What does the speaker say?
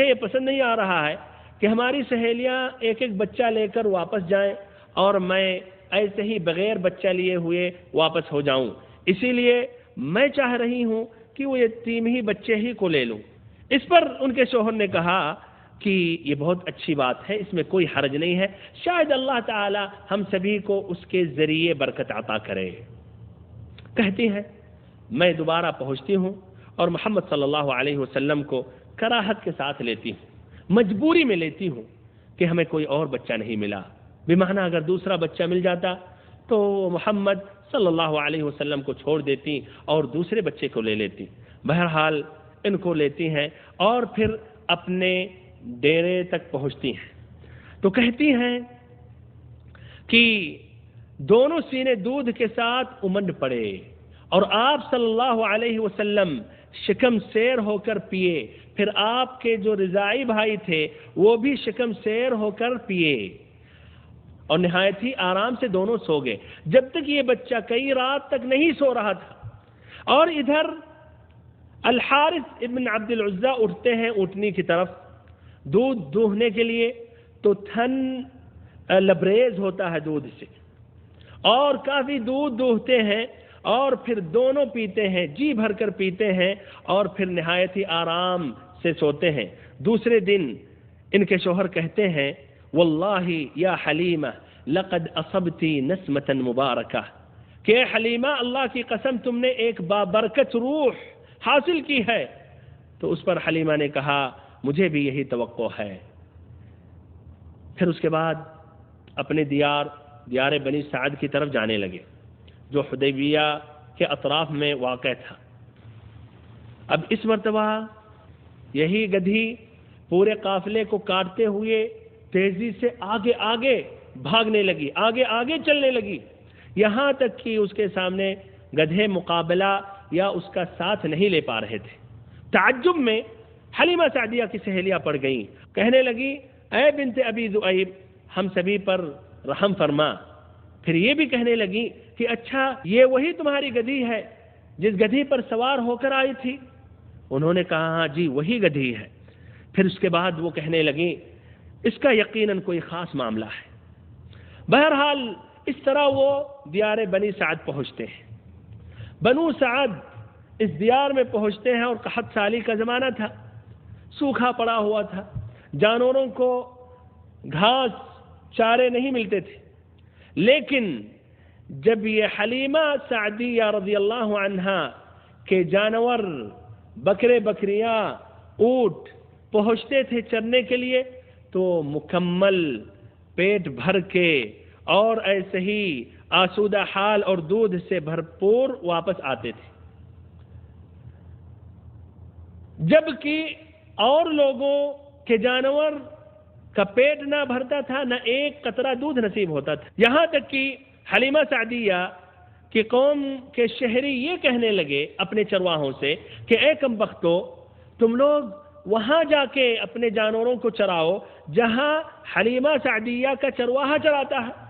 یہ پسند نہیں آ رہا ہے کہ ہماری سہیلیاں ایک ایک بچہ لے کر واپس جائیں اور میں ایسے ہی بغیر بچہ لیے ہوئے واپس ہو جاؤں، اسی لیے میں چاہ رہی ہوں کہ وہ یتیم ہی بچے ہی کو لے لوں۔ اس پر ان کے شوہر نے کہا کہ یہ بہت اچھی بات ہے، اس میں کوئی حرج نہیں ہے، شاید اللہ تعالی ہم سبھی کو اس کے ذریعے برکت عطا کرے۔ کہتی ہیں میں دوبارہ پہنچتی ہوں اور محمد صلی اللہ علیہ وسلم کو کراہت کے ساتھ لیتی ہوں، مجبوری میں لیتی ہوں کہ ہمیں کوئی اور بچہ نہیں ملا، بمعنی اگر دوسرا بچہ مل جاتا تو محمد صلی اللہ علیہ وسلم کو چھوڑ دیتی اور دوسرے بچے کو لے لیتی۔ بہرحال ان کو لیتی ہیں اور پھر اپنے ڈیرے تک پہنچتی ہیں تو کہتی ہیں کہ دونوں سینے دودھ کے ساتھ امنڈ پڑے اور آپ صلی اللہ علیہ وسلم شکم سیر ہو کر پیے، پھر آپ کے جو رضاعی بھائی تھے وہ بھی شکم سیر ہو کر پیے اور نہایت ہی آرام سے دونوں سو گئے، جب تک یہ بچہ کئی رات تک نہیں سو رہا تھا۔ اور ادھر الحارث ابن عبد العزہ اٹھتے ہیں اونٹنی کی طرف دودھ دوہنے کے لیے، تو تھن لبریز ہوتا ہے دودھ سے اور کافی دودھ دوہتے ہیں اور پھر دونوں پیتے ہیں، جی بھر کر پیتے ہیں اور پھر نہایت ہی آرام سے سوتے ہیں۔ دوسرے دن ان کے شوہر کہتے ہیں واللہ یا حلیمہ لقد اصبتی نسمۃ مبارکہ، کہ اے حلیمہ اللہ کی قسم تم نے ایک بابرکت روح حاصل کی ہے۔ تو اس پر حلیمہ نے کہا مجھے بھی یہی توقع ہے۔ پھر اس کے بعد اپنے دیار بنی سعد کی طرف جانے لگے جو حدیبیہ کے اطراف میں واقع تھا۔ اب اس مرتبہ یہی گدھی پورے قافلے کو کاٹتے ہوئے تیزی سے آگے آگے بھاگنے لگی، آگے آگے چلنے لگی، یہاں تک کہ اس کے سامنے گدھے مقابلہ یا اس کا ساتھ نہیں لے پا رہے تھے۔ تعجب میں حلیمہ سعدیہ کی سہیلیاں پڑ گئیں، کہنے لگی اے بنت ابی ذؤیب ہم سبھی پر رحم فرما۔ پھر یہ بھی کہنے لگی کہ اچھا یہ وہی تمہاری گدھی ہے جس گدھی پر سوار ہو کر آئی تھی؟ انہوں نے کہا ہاں جی وہی گدھی ہے۔ پھر اس کے بعد وہ کہنے لگی اس کا یقیناً کوئی خاص معاملہ ہے۔ بہرحال اس طرح وہ دیار بنی سعد پہنچتے ہیں۔ بنو سعد اس دیار میں پہنچتے ہیں اور قحط سالی کا زمانہ تھا، سوکھا پڑا ہوا تھا، جانوروں کو گھاس چارے نہیں ملتے تھے، لیکن جب یہ حلیمہ سعدیہ رضی اللہ عنہا کے جانور بکرے بکریاں اونٹ پہنچتے تھے چرنے کے لیے تو مکمل پیٹ بھر کے اور ایسے ہی آسودہ حال اور دودھ سے بھرپور واپس آتے تھے، جبکہ اور لوگوں کے جانور کا پیٹ نہ بھرتا تھا، نہ ایک قطرہ دودھ نصیب ہوتا تھا۔ یہاں تک کہ حلیمہ سعدیہ کی قوم کے شہری یہ کہنے لگے اپنے چرواہوں سے کہ اے کمبختو تم لوگ وہاں جا کے اپنے جانوروں کو چراؤ جہاں حلیمہ سعدیہ کا چرواہا چراتا ہے۔